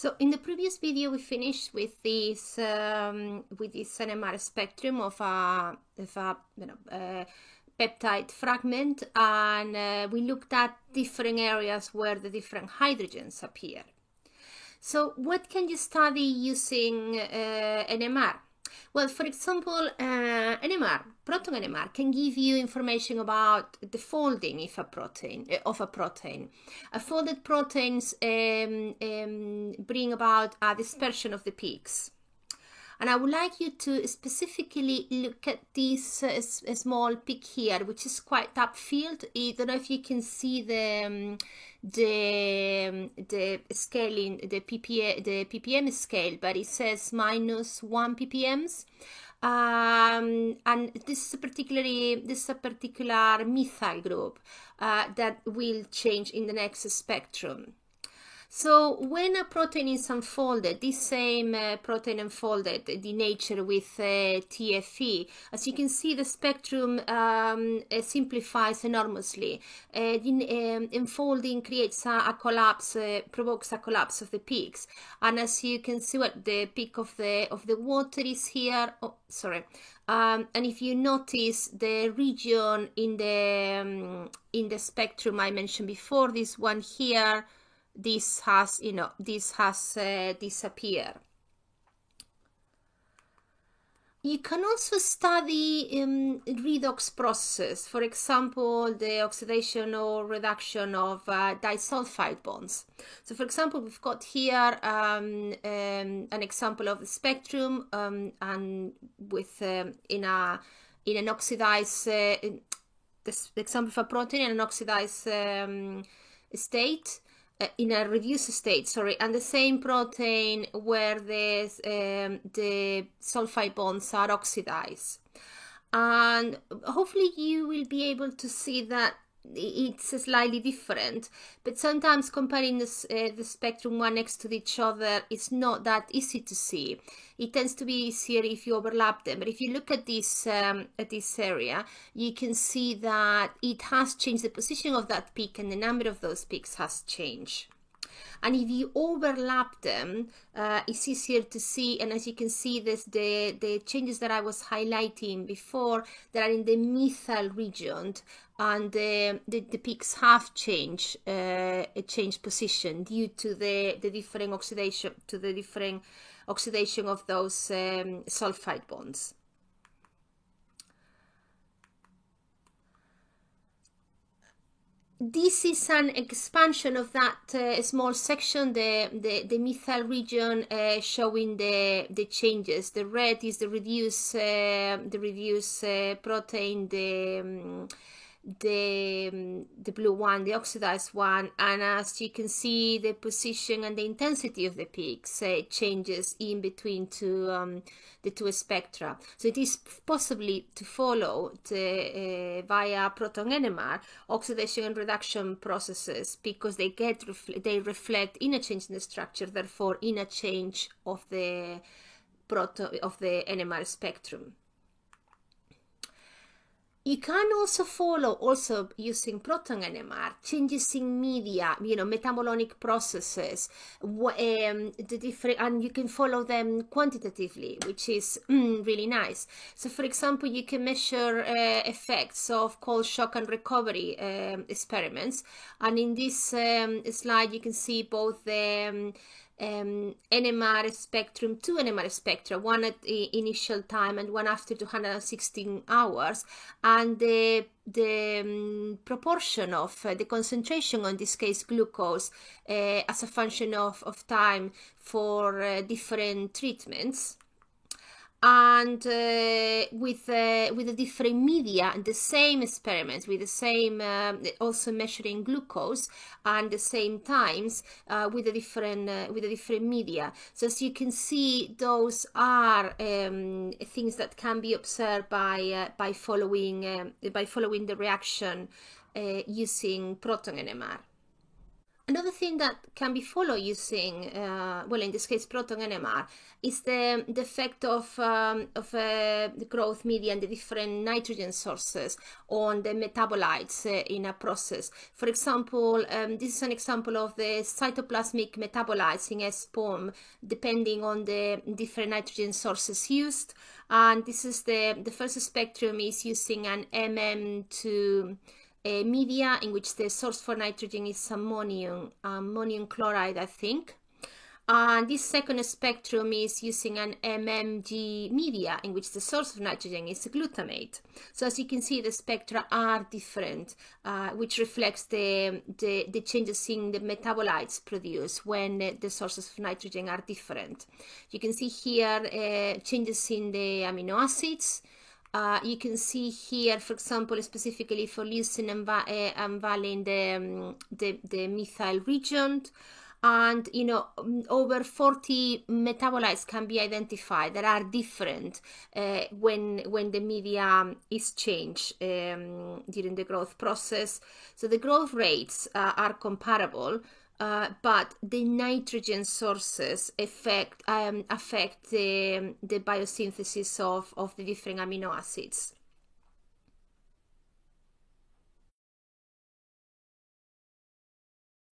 So in the previous video, we finished with this NMR spectrum of a peptide fragment, and we looked at different areas where the different hydrogens appear. So what can you study using NMR? Well, for example, NMR, proton NMR, can give you information about the folding of a protein. Folded proteins bring about a dispersion of the peaks. And I would like you to specifically look at this small peak here, which is quite upfield. I don't know if you can see the scaling, the ppm scale, but it says -1 ppms. And this is a particular methyl group that will change in the next spectrum. So when a protein is unfolded, this same protein unfolded, denatured with TFE, as you can see, the spectrum simplifies enormously. Unfolding creates a collapse, provokes a collapse of the peaks. And as you can see, what the peak of the water is here. Oh, sorry. And if you notice the region in the spectrum I mentioned before, this one here, this has disappeared. You can also study redox process, for example, the oxidation or reduction of disulfide bonds. So, for example, we've got here an example of the spectrum, and with in an oxidized this example of a protein in an oxidized state. In a reduced state, sorry, and the same protein where the sulfide bonds are oxidized. And hopefully you will be able to see that it's slightly different, but sometimes comparing the spectrum one next to each other is not that easy to see. It tends to be easier if you overlap them, but if you look at this area, you can see that it has changed. The position of that peak and the number of those peaks has changed. And if you overlap them, it's easier to see. And as you can see, the changes that I was highlighting before that are in the methyl region, and the peaks have changed position due to the different oxidation of those sulfide bonds. This is an expansion of that small section, the methyl region, showing the changes. The red is the reduced protein, the blue one, the oxidized one, and as you can see, the position and the intensity of the peaks changes in between the two spectra. So it is possibly to follow via proton NMR oxidation and reduction processes, because they reflect in a change in the structure, therefore in a change of the NMR spectrum. You can also follow, using proton NMR, changes in media, metabolomic processes, the different, and you can follow them quantitatively, which is really nice. So, for example, you can measure effects of cold shock and recovery experiments, and in this slide, you can see both the NMR spectrum, two NMR spectra, one at the initial time and one after 216 hours, and the proportion of the concentration, in this case glucose, as a function of time for different treatments. And with the different media and the same experiments, with the same also measuring glucose and the same times with the different media. So as you can see, those are things that can be observed by following the reaction using proton NMR. Another thing that can be followed using, well, in this case, proton NMR, is the effect of the growth media and the different nitrogen sources on the metabolites in a process. For example, this is an example of the cytoplasmic metabolites in SPOM, depending on the different nitrogen sources used. And this is the first spectrum is using an MM2 media in which the source for nitrogen is ammonium chloride, I think. And this second spectrum is using an MMG media in which the source of nitrogen is glutamate. So as you can see, the spectra are different, which reflects the changes in the metabolites produced when the sources of nitrogen are different. You can see here changes in the amino acids. You can see here, for example, specifically for leucine and valine, the methyl region. And, you know, over 40 metabolites can be identified that are different when the media is changed during the growth process. So the growth rates are comparable. But the nitrogen sources affect the biosynthesis of the different amino acids.